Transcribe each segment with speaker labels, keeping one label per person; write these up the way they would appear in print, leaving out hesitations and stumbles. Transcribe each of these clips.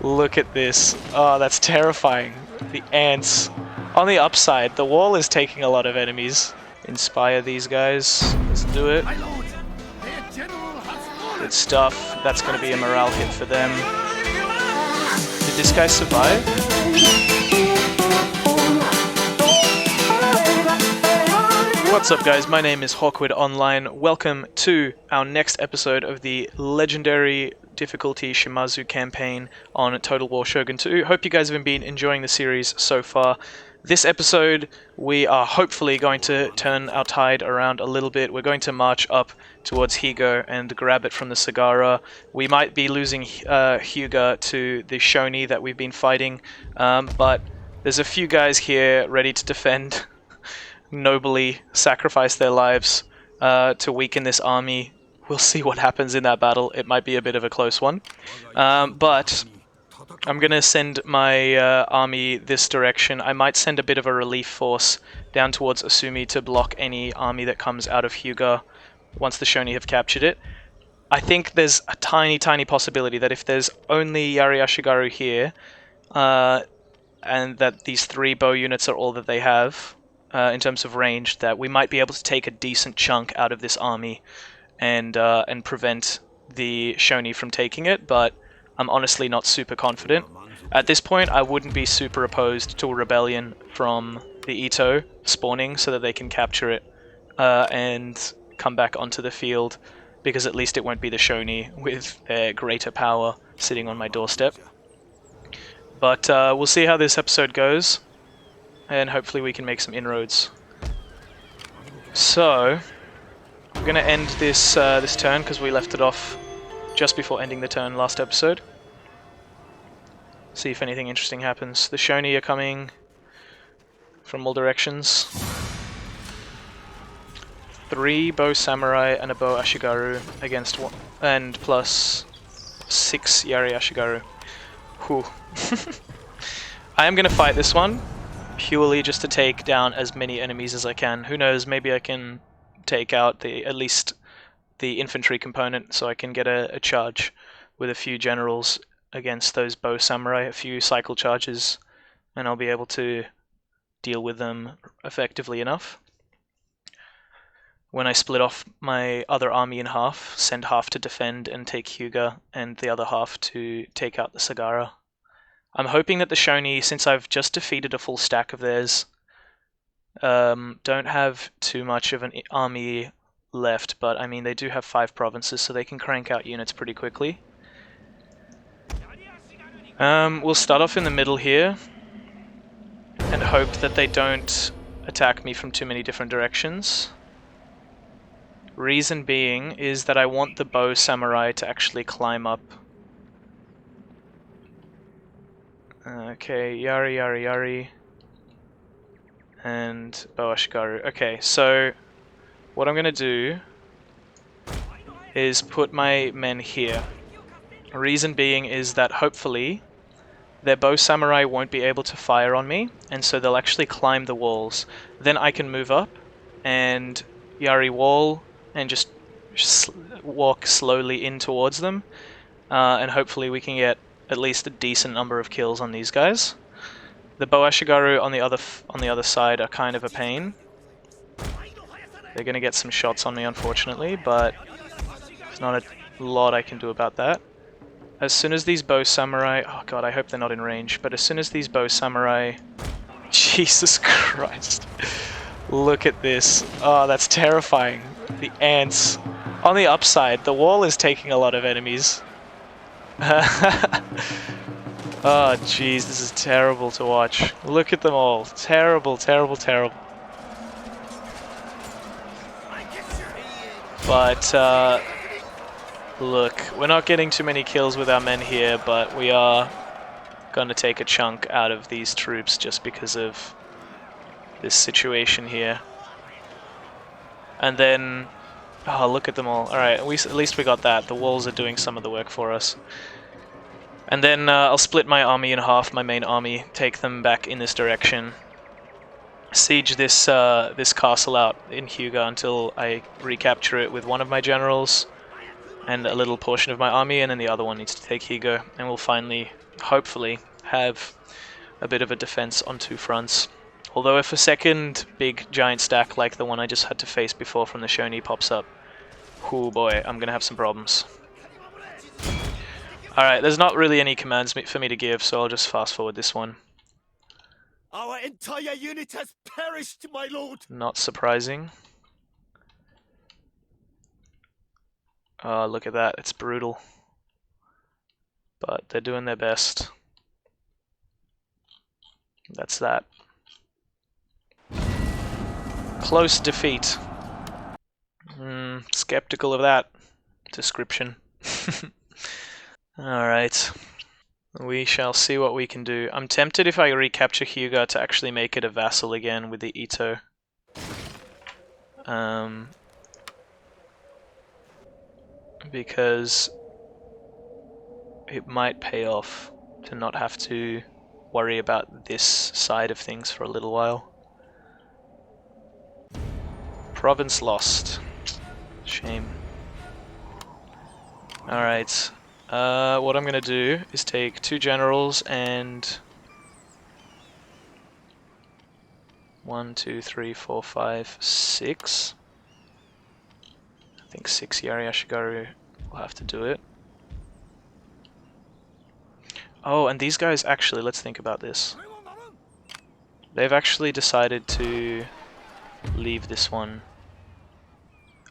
Speaker 1: Look at this. Oh, that's terrifying. The ants. On the upside, the wall is taking a lot of enemies. Inspire these guys. Let's do it. Good stuff. That's going to be a morale hit for them. Did this guy survive? What's up, guys? My name is Hawkwood Online. Welcome to our next episode of the legendary difficulty Shimazu campaign on Total War Shogun 2. Hope you guys have been enjoying the series so far. This episode, we are hopefully going to turn our tide around a little bit. We're going to march up towards Higo and grab it from the Sagara. We might be losing Hyuga to the Shoni that we've been fighting, but there's a few guys here ready to defend, nobly sacrifice their lives to weaken this army. We'll see what happens in that battle. It might be a bit of a close one, but I'm going to send my army this direction. I might send a bit of a relief force down towards Asumi to block any army that comes out of Hyuga once the Shoni have captured it. I think there's a tiny possibility that if there's only Yari Ashigaru here, and that these 3 bow units are all that they have in terms of range, that we might be able to take a decent chunk out of this army and prevent the Shoni from taking it, but I'm honestly not super confident. At this point, I wouldn't be super opposed to a rebellion from the Ito spawning so that they can capture it and come back onto the field, because at least it won't be the Shoni with their greater power sitting on my doorstep. But we'll see how this episode goes, and hopefully we can make some inroads. So, we're going to end this this turn because we left it off just before ending the turn last episode. See if anything interesting happens. The Shoni are coming from all directions. 3 bow samurai and a bow ashigaru against one, and plus 6 Yari Ashigaru. Whew. I am going to fight this one purely just to take down as many enemies as I can. Who knows, maybe I can take out at least the infantry component so I can get a charge with a few generals against those bow samurai, a few cycle charges, and I'll be able to deal with them effectively enough. When I split off my other army in half, send half to defend and take Hyuga, and the other half to take out the Sagara. I'm hoping that the Shoni, since I've just defeated a full stack of theirs, don't have too much of an army left, but I mean they do have 5 provinces, so they can crank out units pretty quickly. We'll start off in the middle here and hope that they don't attack me from too many different directions. Reason being is that I want the bow samurai to actually climb up. Okay, Yari, and bow ashigaru. Okay, so what I'm going to do is put my men here. Reason being is that hopefully their bow samurai won't be able to fire on me, and so they'll actually climb the walls. Then I can move up and Yari wall and just walk slowly in towards them, and hopefully we can get at least a decent number of kills on these guys. The bow ashigaru on the other side are kind of a pain. They're going to get some shots on me, unfortunately, but there's not a lot I can do about that. As soon as these bow samurai... Oh god, I hope they're not in range. But as soon as these bow samurai... Jesus Christ. Look at this. Oh, that's terrifying. The ants. On the upside, the wall is taking a lot of enemies. Oh jeez, this is terrible to watch. Look at them all. Terrible. But, look, we're not getting too many kills with our men here, but we are going to take a chunk out of these troops just because of this situation here. And then, oh, look at them all. Alright, at least we got that. The walls are doing some of the work for us. And then I'll split my army in half, my main army, take them back in this direction. Siege this this castle out in Hyuga until I recapture it with one of my generals and a little portion of my army, and then the other one needs to take Higo, and we'll finally hopefully have a bit of a defense on two fronts. Although if a second big giant stack like the one I just had to face before from the Shoni pops up, oh boy, I'm gonna have some problems. Alright, there's not really any commands for me to give, so I'll just fast forward this one.
Speaker 2: Our entire unit has perished, my lord.
Speaker 1: Not surprising. Oh, look at that, it's brutal. But they're doing their best. That's that. Close defeat. Skeptical of that description. Alright. We shall see what we can do. I'm tempted if I recapture Hyuga to actually make it a vassal again with the Ito. Because it might pay off to not have to worry about this side of things for a little while. Province lost. Shame. Alright. What I'm gonna do is take 2 generals and 1, 2, 3, 4, 5, 6. I think 6 Yari Ashigaru will have to do it. Oh, and these guys actually, let's think about this. They've actually decided to leave this one.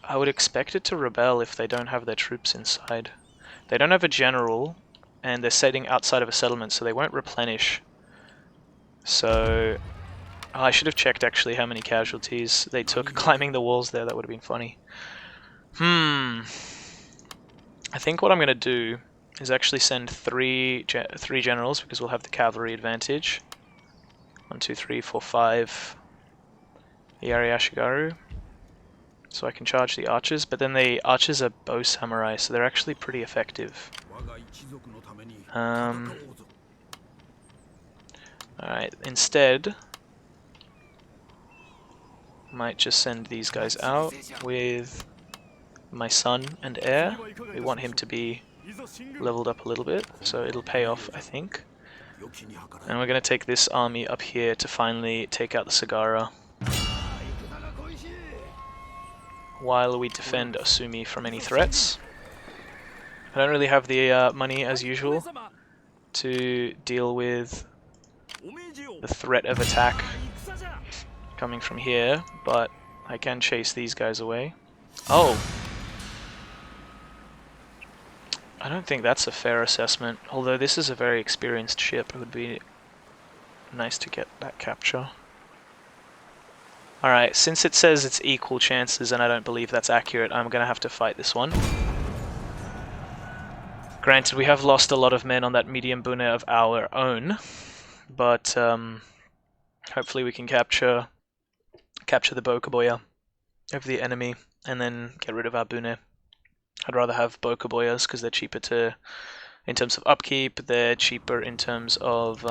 Speaker 1: I would expect it to rebel if they don't have their troops inside. They don't have a general, and they're sitting outside of a settlement, so they won't replenish. So, oh, I should have checked actually how many casualties they took climbing the walls there. That would have been funny. I think what I'm going to do is actually send three generals, because we'll have the cavalry advantage. 1, 2, 3, 4, 5 Yari Ashigaru. So I can charge the archers, but then the archers are bow samurai, so they're actually pretty effective. Alright, instead, might just send these guys out with my son and heir. We want him to be leveled up a little bit, so it'll pay off, I think. And we're going to take this army up here to finally take out the Sagara, while we defend Osumi from any threats. I don't really have the money, as usual, to deal with the threat of attack coming from here, but I can chase these guys away. Oh! I don't think that's a fair assessment, although this is a very experienced ship. It would be nice to get that capture. Alright, since it says it's equal chances and I don't believe that's accurate, I'm going to have to fight this one. Granted, we have lost a lot of men on that medium bune of our own, but hopefully we can capture the Bokaboya of the enemy and then get rid of our bune. I'd rather have Bokaboyas because they're cheaper in terms of upkeep, they're cheaper in terms of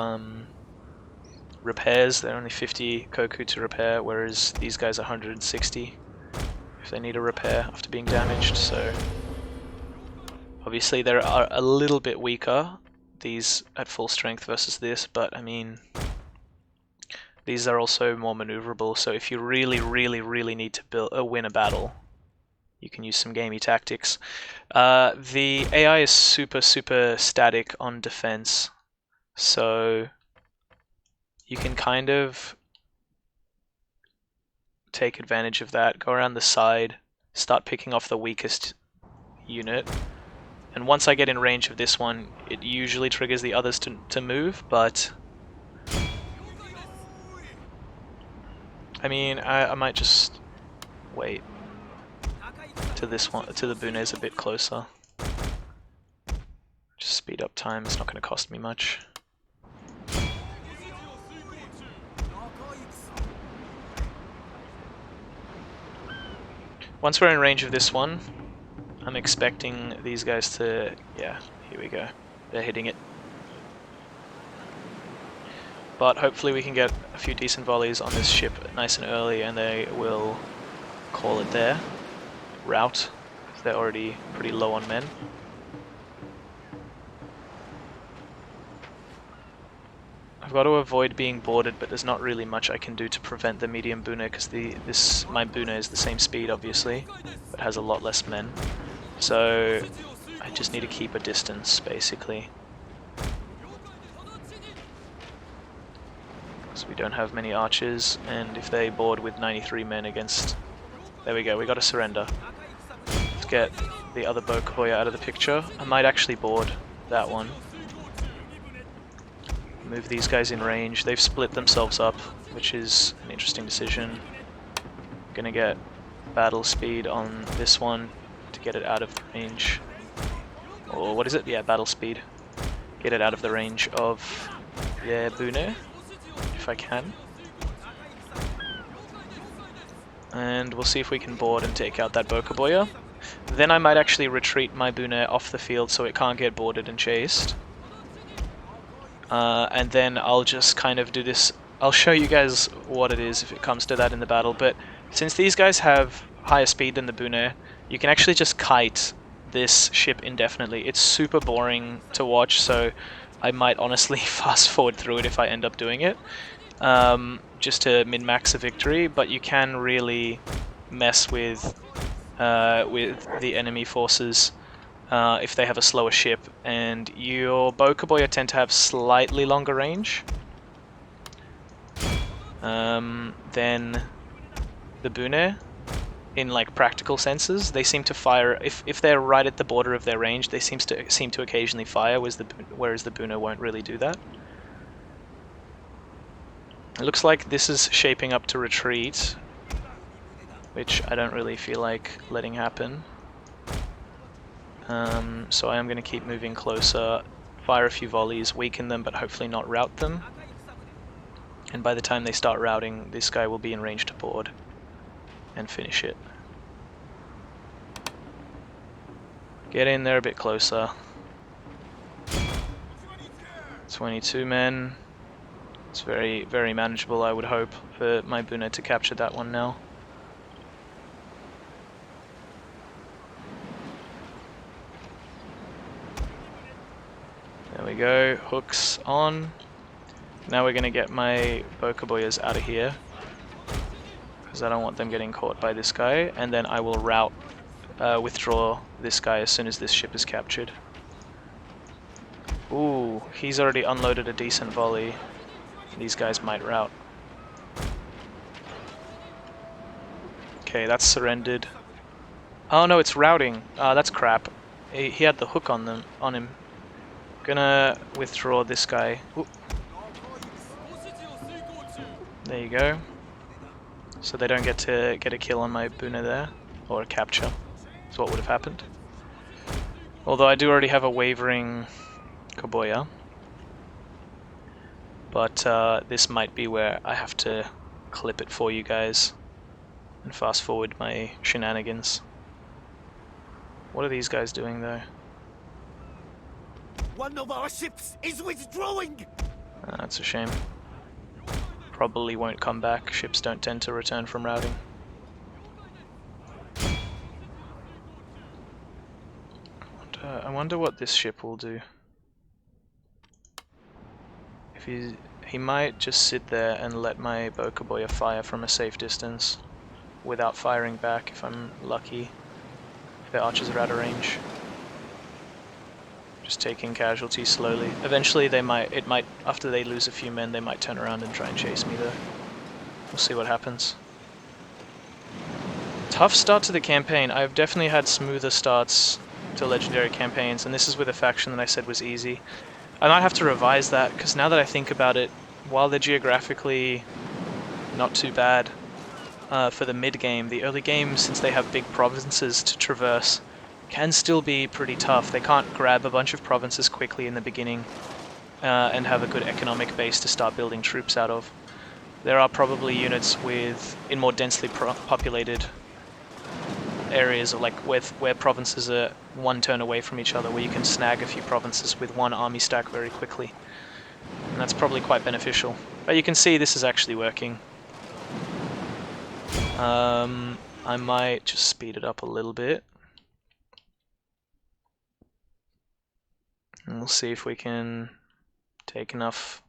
Speaker 1: repairs. They're only 50 koku to repair, whereas these guys are 160 if they need a repair after being damaged. So obviously they are a little bit weaker, these at full strength versus this, but I mean, these are also more maneuverable, so if you really need to win a battle, you can use some gamey tactics. The AI is super static on defense, so you can kind of take advantage of that, go around the side, start picking off the weakest unit, and once I get in range of this one, it usually triggers the others to move, but I mean, I might just wait to this one, to the Bunes a bit closer. Just speed up time, it's not going to cost me much. Once we're in range of this one, I'm expecting these guys to... yeah, here we go. They're hitting it. But hopefully we can get a few decent volleys on this ship nice and early and they will call it there. Rout. They're already pretty low on men. I've got to avoid being boarded, but there's not really much I can do to prevent the medium Bune, because my Bune is the same speed, obviously, but has a lot less men. So I just need to keep a distance, basically. So we don't have many archers, and if they board with 93 men against... There we go, we got to surrender. Let's get the other Bokuboya out of the picture. I might actually board that one. Move these guys in range. They've split themselves up, which is an interesting decision. Gonna get battle speed on this one to get it out of the range. Or what is it? Yeah, battle speed. Get it out of the range of their Bune, if I can. And we'll see if we can board and take out that Bokuboya. Then I might actually retreat my Bune off the field so it can't get boarded and chased. And then I'll just kind of do this. I'll show you guys what it is if it comes to that in the battle, but since these guys have higher speed than the Bune, you can actually just kite this ship indefinitely. It's super boring to watch, so I might honestly fast forward through it if I end up doing it, just to min-max a victory, but you can really mess with the enemy forces if they have a slower ship, and your Bokuboya tend to have slightly longer range than the Bune in like practical senses. They seem to fire if they're right at the border of their range. They seem to occasionally fire, whereas the Bune won't really do that. It looks like this is shaping up to retreat, which I don't really feel like letting happen. So I am going to keep moving closer, fire a few volleys, weaken them, but hopefully not rout them. And by the time they start routing, this guy will be in range to board and finish it. Get in there a bit closer. 22 men. It's very, very manageable, I would hope, for my Bune to capture that one now. There we go, hooks on. Now we're going to get my Bokuboyas out of here, because I don't want them getting caught by this guy, and then I will withdraw this guy as soon as this ship is captured. Ooh, he's already unloaded a decent volley. These guys might rout. Okay, that's surrendered. Oh no, it's routing. That's crap. He had the hook on him. Gonna withdraw this guy. Ooh. There you go. So they don't get to get a kill on my Bune there, or a capture. That's what would have happened. Although I do already have a wavering Koboya. But this might be where I have to clip it for you guys and fast forward my shenanigans. What are these guys doing though?
Speaker 2: One of our ships is withdrawing!
Speaker 1: That's a shame. Probably won't come back. Ships don't tend to return from routing. I wonder what this ship will do. If he might just sit there and let my Bokuboya fire from a safe distance without firing back if I'm lucky. If their archers are out of range. Just taking casualties slowly. Eventually after they lose a few men, they might turn around and try and chase me though. We'll see what happens. Tough start to the campaign. I've definitely had smoother starts to legendary campaigns, and this is with a faction that I said was easy. I might have to revise that, because now that I think about it, while they're geographically not too bad for the mid-game, the early game, since they have big provinces to traverse, can still be pretty tough. They can't grab a bunch of provinces quickly in the beginning and have a good economic base to start building troops out of. There are probably units in more densely populated areas, like where provinces are one turn away from each other, where you can snag a few provinces with one army stack very quickly. And that's probably quite beneficial. But you can see this is actually working. I might just speed it up a little bit. And we'll see if we can take enough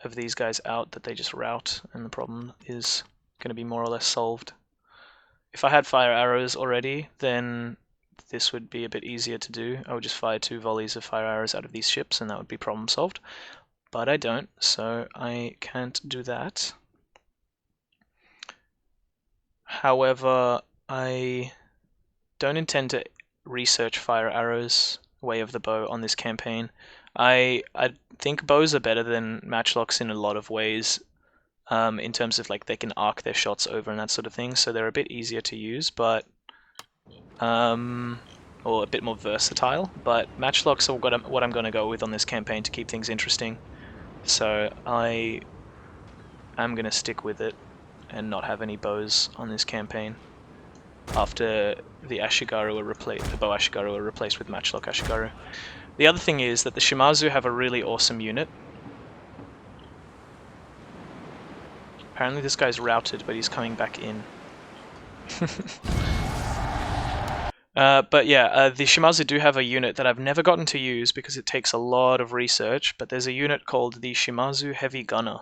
Speaker 1: of these guys out that they just rout, and the problem is going to be more or less solved. If I had fire arrows already, then this would be a bit easier to do. I would just fire 2 volleys of fire arrows out of these ships and that would be problem solved. But I don't, so I can't do that. However, I don't intend to research fire arrows way of the bow on this campaign. I think bows are better than matchlocks in a lot of ways, in terms of like they can arc their shots over and that sort of thing, so they're a bit easier to use, but or a bit more versatile. But matchlocks are what I'm going to go with on this campaign to keep things interesting. So I am going to stick with it and not have any bows on this campaign. After the Ashigaru were replaced, the bow Ashigaru were replaced with matchlock Ashigaru. The other thing is that the Shimazu have a really awesome unit. Apparently this guy's routed, but he's coming back in. But yeah, the Shimazu do have a unit that I've never gotten to use because it takes a lot of research, but there's a unit called the Shimazu Heavy Gunner.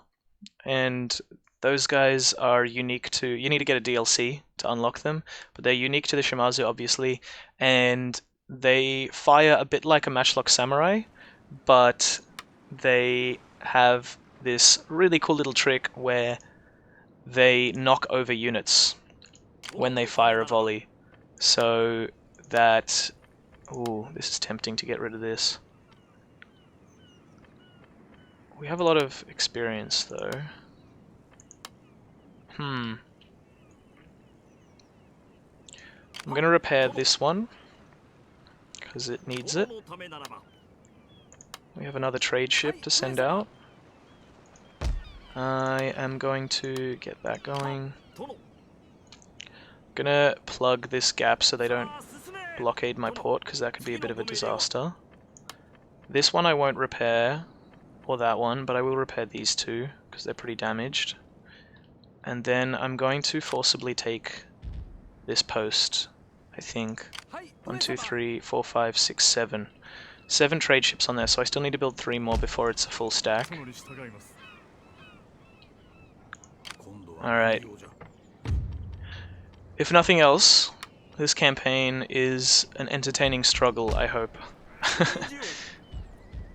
Speaker 1: And those guys are unique to... You need to get a DLC to unlock them, but they're unique to the Shimazu, obviously, and they fire a bit like a matchlock samurai, but they have this really cool little trick where they knock over units when they fire a volley. So that... Ooh, this is tempting to get rid of this. We have a lot of experience, though. I'm gonna repair this one, because it needs it. We have another trade ship to send out. I am going to get that going. Gonna plug this gap so they don't blockade my port, because that could be a bit of a disaster. This one I won't repair, or that one, but I will repair these two, because they're pretty damaged. And then I'm going to forcibly take this post, I think. 1, 2, 3, 4, 5, 6, 7. 7 trade ships on there, so I still need to build 3 more before it's a full stack. Alright. If nothing else, this campaign is an entertaining struggle, I hope.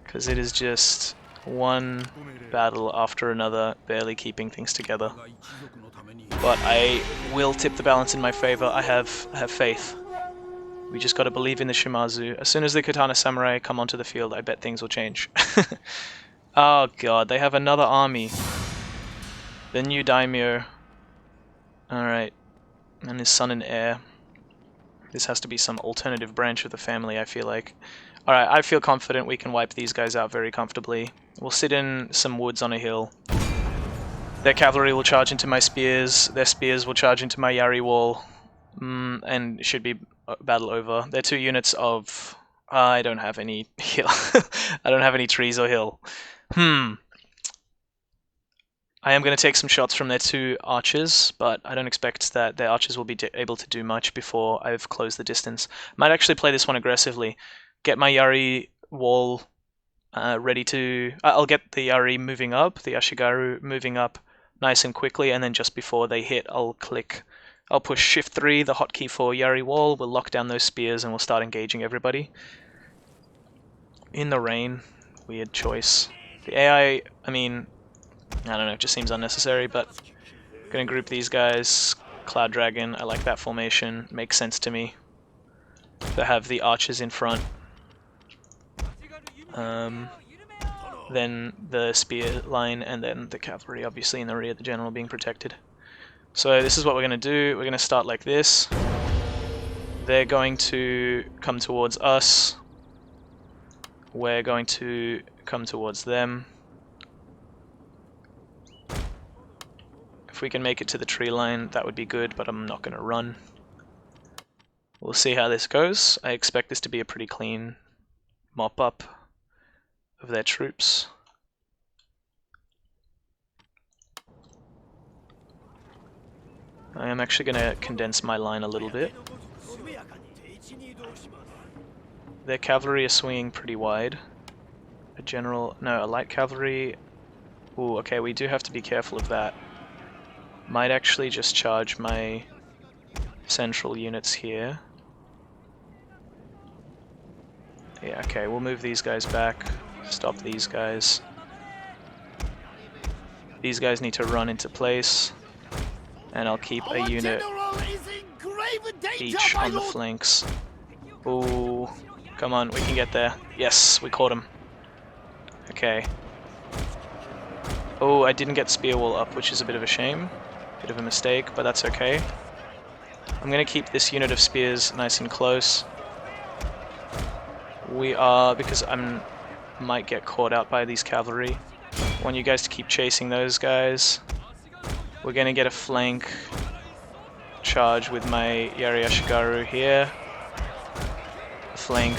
Speaker 1: Because it is just one battle after another, barely keeping things together. But I will tip the balance in my favor. I have faith. We just gotta believe in the Shimazu. As soon as the Katana Samurai come onto the field, I bet things will change. Oh god, they have another army. The new daimyo. Alright. And his son and heir. This has to be some alternative branch of the family, I feel like. Alright, I feel confident we can wipe these guys out very comfortably. We'll sit in some woods on a hill. Their cavalry will charge into my spears, their spears will charge into my Yari wall, and it should be battle over. They're 2 units of... I don't have any hill. I don't have any trees or hill. I am going to take some shots from their 2 archers, but I don't expect that their archers will be able to do much before I've closed the distance. Might actually play this one aggressively. Get my Yari wall ready to... I'll get the Yari moving up, the Ashigaru moving up nice and quickly, and then just before they hit, I'll push Shift 3, the hotkey for Yari wall, we'll lock down those spears and we'll start engaging everybody. In the rain, weird choice. The AI, I mean, I don't know, it just seems unnecessary, but I'm gonna group these guys. Cloud Dragon, I like that formation, makes sense to me. To have the archers in front. Then the spear line, and then the cavalry obviously in the rear, the general being protected. So this is what we're going to do. We're going to start like this. They're going to come towards us. We're going to come towards them. If we can make it to the tree line, that would be good, but I'm not going to run. We'll see how this goes. I expect this to be a pretty clean mop-up of their troops. I am actually going to condense my line a little bit. Their cavalry is swinging pretty wide. A light cavalry Ooh, okay, we do have to be careful of that. Might actually just charge my central units here. Yeah, okay, we'll move these guys back. Stop these guys. These guys need to run into place. And I'll keep a unit each on the flanks. Ooh, come on, we can get there. Yes, we caught him. Okay. Oh, I didn't get spear wall up, which is a bit of a shame. Bit of a mistake, but that's okay. I'm gonna keep this unit of spears nice and close. We are, because might get caught out by these cavalry. I want you guys to keep chasing those guys. We're gonna get a flank charge with my Yari Ashigaru here. A flank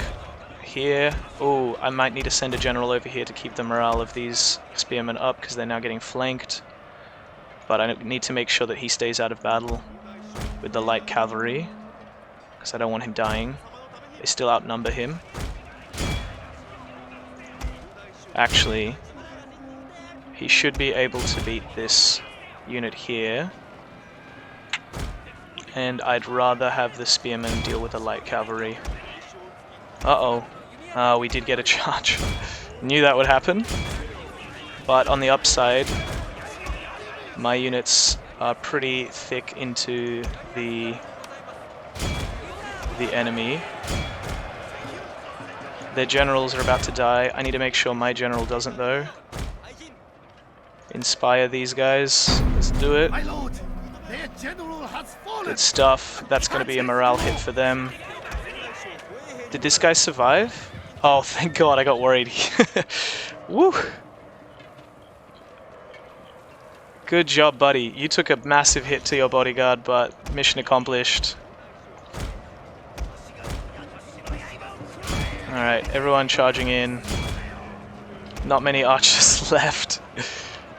Speaker 1: here. Oh, I might need to send a general over here to keep the morale of these spearmen up because they're now getting flanked. But I need to make sure that he stays out of battle with the light cavalry because I don't want him dying. They still outnumber him. Actually, he should be able to beat this unit here. And I'd rather have the spearmen deal with the light cavalry. Uh-oh. We did get a charge. Knew that would happen. But on the upside, my units are pretty thick into the enemy. Their generals are about to die. I need to make sure my general doesn't, though. Inspire these guys. Let's do it.
Speaker 2: My lord, their general has fallen.
Speaker 1: Good stuff. That's going to be a morale hit for them. Did this guy survive? Oh, thank God, I got worried. Woo! Good job, buddy. You took a massive hit to your bodyguard, but mission accomplished. Alright, everyone charging in. Not many archers left.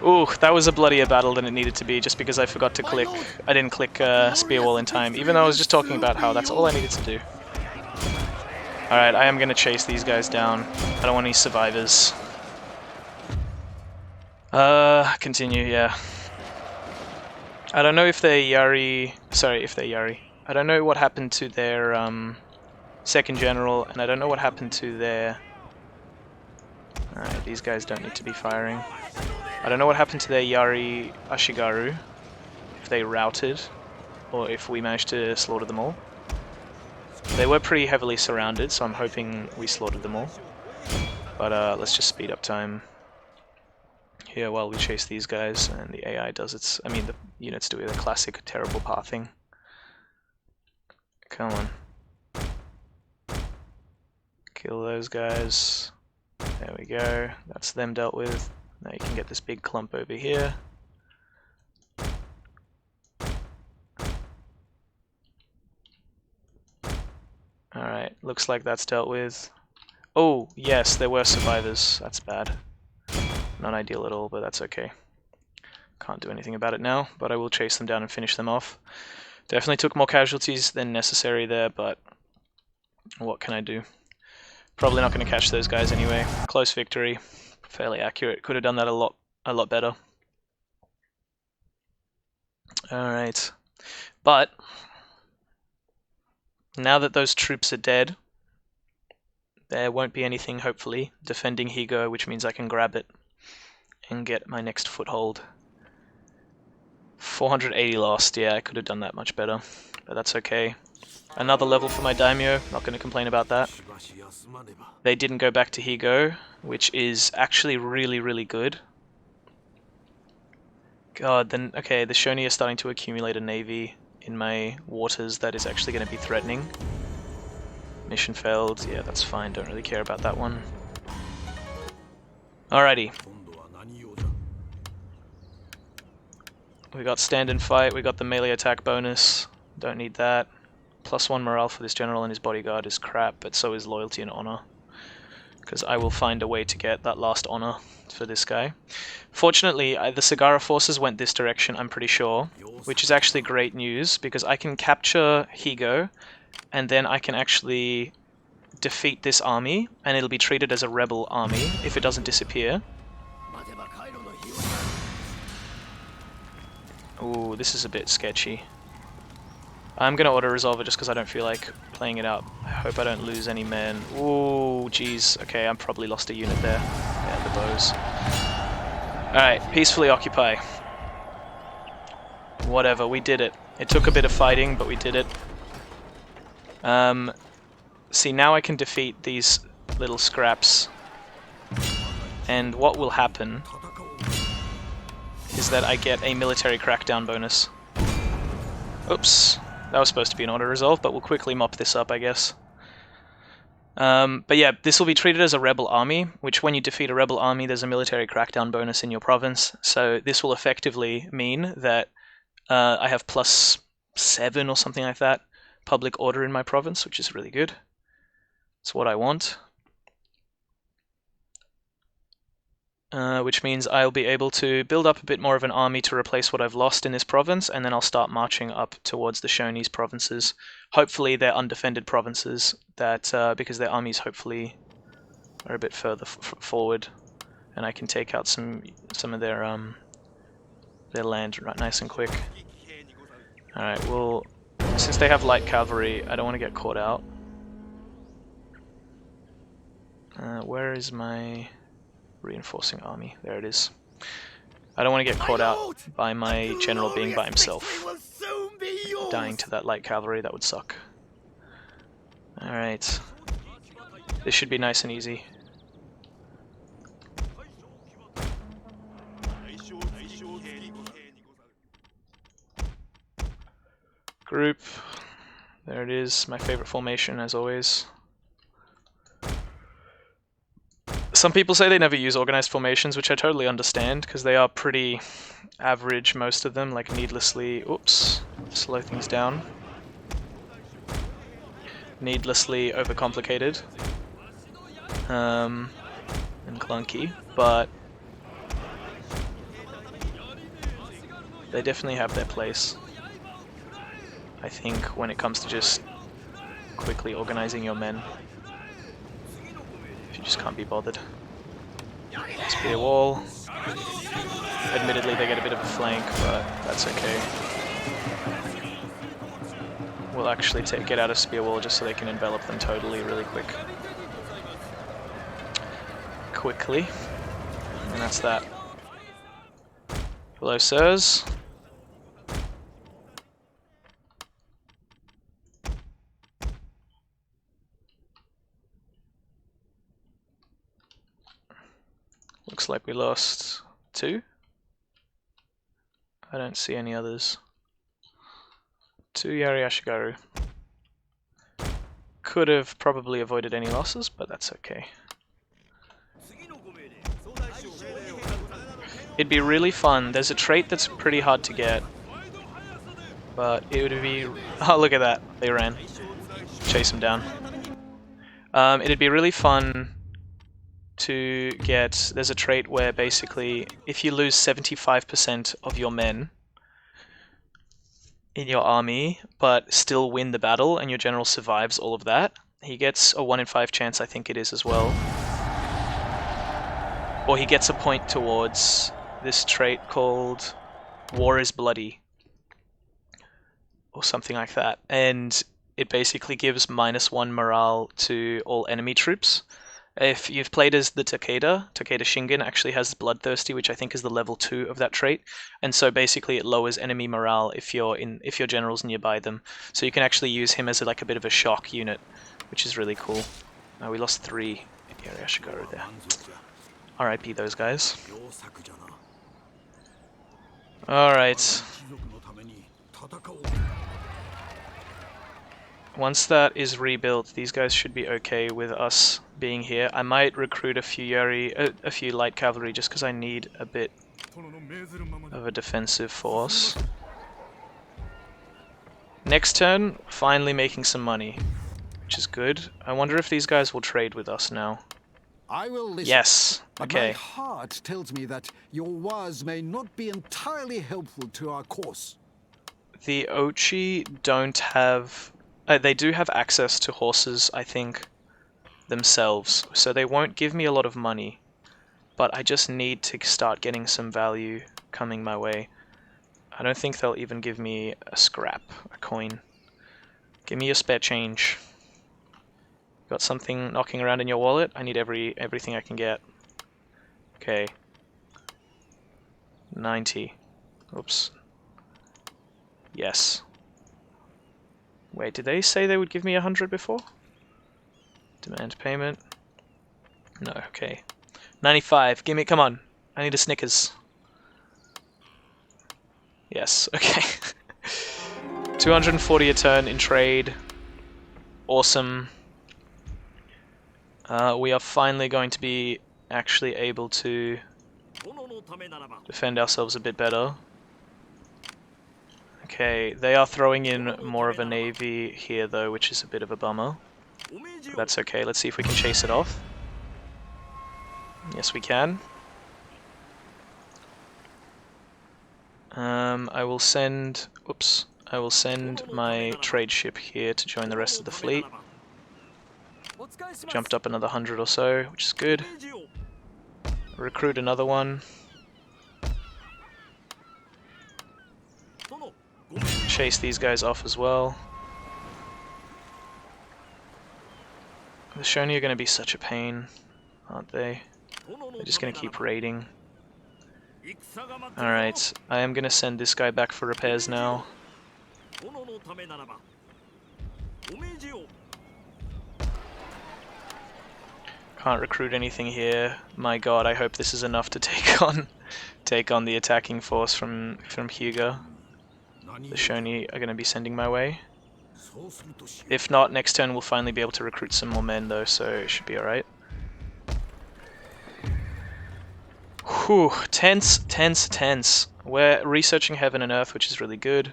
Speaker 1: Ooh, that was a bloodier battle than it needed to be just because I forgot to click. I didn't click spear wall in time, even though I was just talking about how that's all I needed to do. Alright, I am going to chase these guys down. I don't want any survivors. Continue, yeah. I don't know if they're Yari... Sorry, if they're Yari. I don't know what happened to their second general, and I don't know what happened to their... Alright, these guys don't need to be firing. I don't know what happened to their Yari Ashigaru, if they routed, or if we managed to slaughter them all. They were pretty heavily surrounded, so I'm hoping we slaughtered them all. But let's just speed up time here while we chase these guys, and the AI does its... I mean, the units do the classic terrible pathing. Come on. Kill those guys. There we go. That's them dealt with. Now you can get this big clump over here. Alright, looks like that's dealt with. Oh, yes, there were survivors. That's bad. Not ideal at all, but that's okay. Can't do anything about it now, but I will chase them down and finish them off. Definitely took more casualties than necessary there, but what can I do? Probably not going to catch those guys anyway. Close victory. Fairly accurate. Could have done that a lot better. Alright. But now that those troops are dead, there won't be anything, hopefully, defending Higo, which means I can grab it and get my next foothold. 480 lost. Yeah, I could have done that much better, but that's okay. Another level for my daimyo, not going to complain about that. They didn't go back to Higo, which is actually really, really good. God, then, okay, the Shoni are starting to accumulate a navy in my waters that is actually going to be threatening. Mission failed, yeah, that's fine, don't really care about that one. Alrighty. We got stand and fight, we got the melee attack bonus, don't need that. +1 morale for this general and his bodyguard is crap, but so is loyalty and honor. Because I will find a way to get that last honor for this guy. Fortunately, the Sagara forces went this direction, I'm pretty sure, which is actually great news, because I can capture Higo, and then I can actually defeat this army, and it'll be treated as a rebel army if it doesn't disappear. Ooh, this is a bit sketchy. I'm gonna auto-resolve it just because I don't feel like playing it out. I hope I don't lose any men. Ooh, jeez. Okay, I probably lost a unit there. Yeah, the bows. Alright, peacefully occupy. Whatever, we did it. It took a bit of fighting, but we did it. See, now I can defeat these little scraps. And what will happen is that I get a military crackdown bonus. Oops. That was supposed to be an auto-resolve, but we'll quickly mop this up, I guess. But yeah, this will be treated as a rebel army, which when you defeat a rebel army, there's a military crackdown bonus in your province. So this will effectively mean that I have +7 or something like that public order in my province, which is really good. It's what I want. Which means I'll be able to build up a bit more of an army to replace what I've lost in this province, and then I'll start marching up towards the Shonese provinces. Hopefully they're undefended provinces, that because their armies hopefully are a bit further forward, and I can take out some of their land nice and quick. Alright, well, since they have light cavalry, I don't want to get caught out. Where is my reinforcing army? There it is. I don't want to get caught out by my general being by himself. Dying to that light cavalry, that would suck. Alright. This should be nice and easy. Group. There it is, my favorite formation as always. Some people say they never use organized formations, which I totally understand, because they are pretty average, most of them, like needlessly, oops, slow things down. Needlessly overcomplicated. And clunky, but they definitely have their place. I think when it comes to just quickly organizing your men. You just can't be bothered. Spear wall. Admittedly, they get a bit of a flank, but that's okay. We'll actually get out of spear wall just so they can envelop them totally really quickly. And that's that. Hello, sirs. Looks like we lost 2. I don't see any others. 2 Yari Ashigaru. Could have probably avoided any losses, but that's okay. It'd be really fun. There's a trait that's pretty hard to get, but it would be... Oh, look at that. They ran. Chase them down. It'd be really fun to get... There's a trait where basically if you lose 75% of your men in your army but still win the battle and your general survives all of that, he gets a 1 in 5 chance, I think it is as well. Or he gets a point towards this trait called War is Bloody or something like that, and it basically gives -1 morale to all enemy troops. If you've played as the Takeda Shingen actually has Bloodthirsty, which I think is the level 2 of that trait, and so basically it lowers enemy morale if your general's nearby them. So you can actually use him as like a bit of a shock unit, which is really cool. We lost 3 Yari Ashigaru there. RIP those guys. Alright. Once that is rebuilt, these guys should be okay with us being here. I might recruit a few light cavalry just because I need a bit of a defensive force. Next turn, finally making some money, which is good. I wonder if these guys will trade with us now.
Speaker 3: I will listen.
Speaker 1: Yes.
Speaker 3: But
Speaker 1: Okay.
Speaker 3: my heart tells me that your words may not be entirely helpful to our cause.
Speaker 1: The Ochi don't have... they do have access to horses, I think, themselves, so they won't give me a lot of money. but I just need to start getting some value coming my way. I don't think they'll even give me a scrap, a coin. Give me your spare change. Got something knocking around in your wallet? I need everything I can get. Okay. 90. Oops. Yes. Wait, did they say they would give me 100 before? Demand payment. No, okay. 95. Give me, come on. I need a Snickers. Yes, okay. 240 a turn in trade. Awesome. We are finally going to be actually able to defend ourselves a bit better. Okay, they are throwing in more of a navy here though, which is a bit of a bummer. But that's okay, let's see if we can chase it off. Yes, we can. I will send my trade ship here to join the rest of the fleet. Jumped up another 100 or so, which is good. Recruit another one. Chase these guys off as well. The Shogun are going to be such a pain, aren't they? They're just going to keep raiding. Alright, I am going to send this guy back for repairs now. Can't recruit anything here. My god, I hope this is enough to take on the attacking force from Hyuga. The Shogun are going to be sending my way. If not, next turn we'll finally be able to recruit some more men though, so it should be alright. Whew, tense, tense, tense. We're researching heaven and earth, which is really good.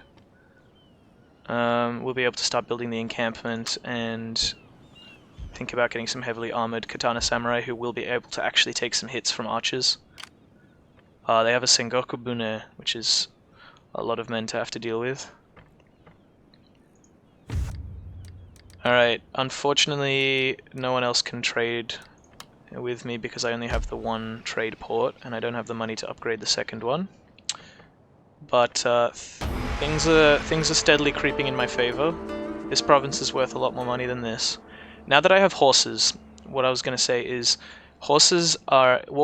Speaker 1: We'll be able to start building the encampment and think about getting some heavily armored katana samurai who will be able to actually take some hits from archers. They have a Sengoku Bune, which is a lot of men to have to deal with. Alright, unfortunately no one else can trade with me because I only have the one trade port and I don't have the money to upgrade the second one. But things are steadily creeping in my favor. This province is worth a lot more money than this. Now that I have horses, what I was going to say is war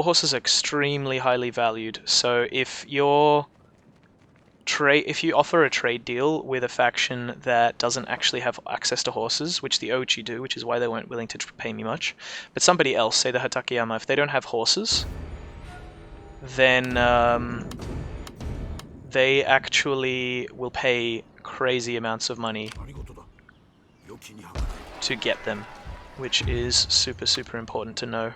Speaker 1: horses are extremely highly valued. So if you offer a trade deal with a faction that doesn't actually have access to horses, which the Ochi do, which is why they weren't willing to pay me much, but somebody else, say the Hatakeyama, if they don't have horses, then they actually will pay crazy amounts of money to get them, which is super, super important to know.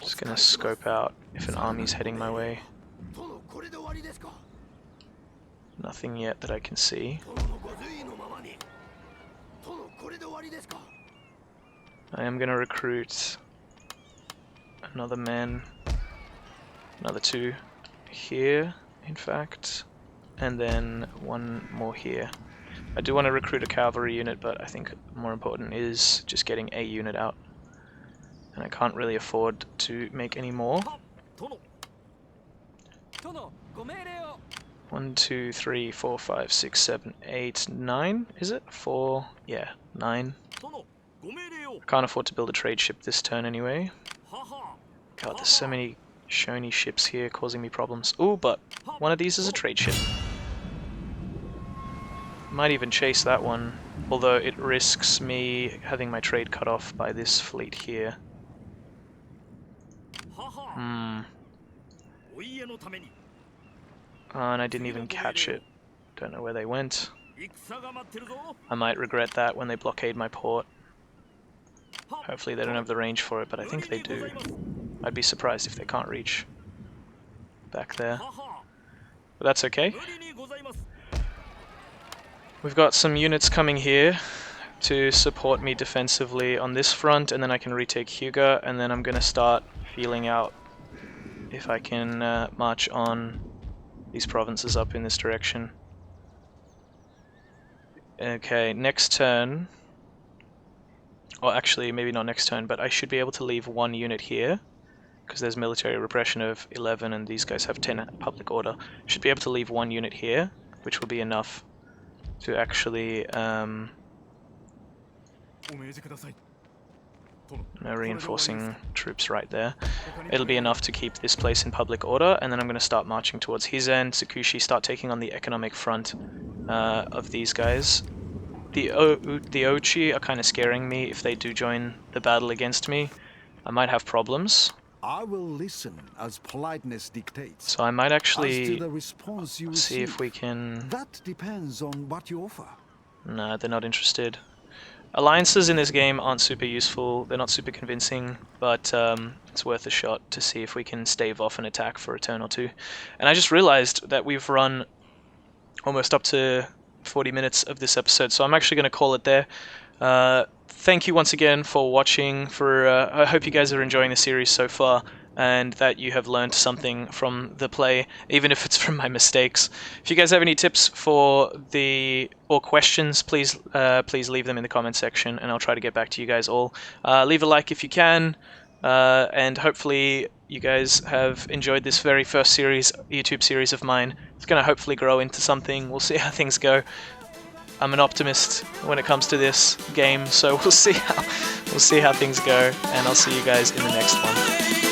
Speaker 1: Just gonna scope out if an army's heading my way. Nothing yet that I can see. I am gonna recruit another man, another two here, in fact, and then one more here. I do want to recruit a cavalry unit, but I think more important is just getting a unit out. And I can't really afford to make any more. 1, 2, 3, 4, 5, 6, 7, 8, 9, is it? 4, yeah, 9. I can't afford to build a trade ship this turn anyway. God, there's so many Shogun ships here causing me problems. Ooh, but one of these is a trade ship. Might even chase that one, although it risks me having my trade cut off by this fleet here. And I didn't even catch it. Don't know where they went. I might regret that when they blockade my port. Hopefully they don't have the range for it, but I think they do. I'd be surprised if they can't reach back there. But that's okay. We've got some units coming here to support me defensively on this front, and then I can retake Hyuga, and then I'm going to start feeling out if I can march on these provinces up in this direction. Okay, next turn or actually maybe not next turn, but I should be able to leave 1 unit here, because there's military repression of 11 and these guys have 10 public order. Should be able to leave 1 unit here, which will be enough to actually no reinforcing troops right there. It'll be enough to keep this place in public order, and then I'm going to start marching towards his end. Tsukushi, start taking on the economic front of these guys. The Ochi are kind of scaring me. If they do join the battle against me, I might have problems.
Speaker 3: I will listen as politeness dictates.
Speaker 1: So I might
Speaker 3: As to
Speaker 1: actually
Speaker 3: the response you
Speaker 1: see if
Speaker 3: receive,
Speaker 1: we can...
Speaker 3: that depends on what you offer.
Speaker 1: No, they're not interested. Alliances in this game aren't super useful, they're not super convincing, but it's worth a shot to see if we can stave off an attack for a turn or two. And I just realized that we've run almost up to 40 minutes of this episode, so I'm actually going to call it there. Thank you once again for watching. I hope you guys are enjoying the series so far, and that you have learned something from the play, even if it's from my mistakes. If you guys have any tips or questions, please leave them in the comment section, and I'll try to get back to you guys all. Leave a like if you can, and hopefully you guys have enjoyed this very first YouTube series of mine. It's going to hopefully grow into something. We'll see how things go. I'm an optimist when it comes to this game, so we'll see how things go, and I'll see you guys in the next one.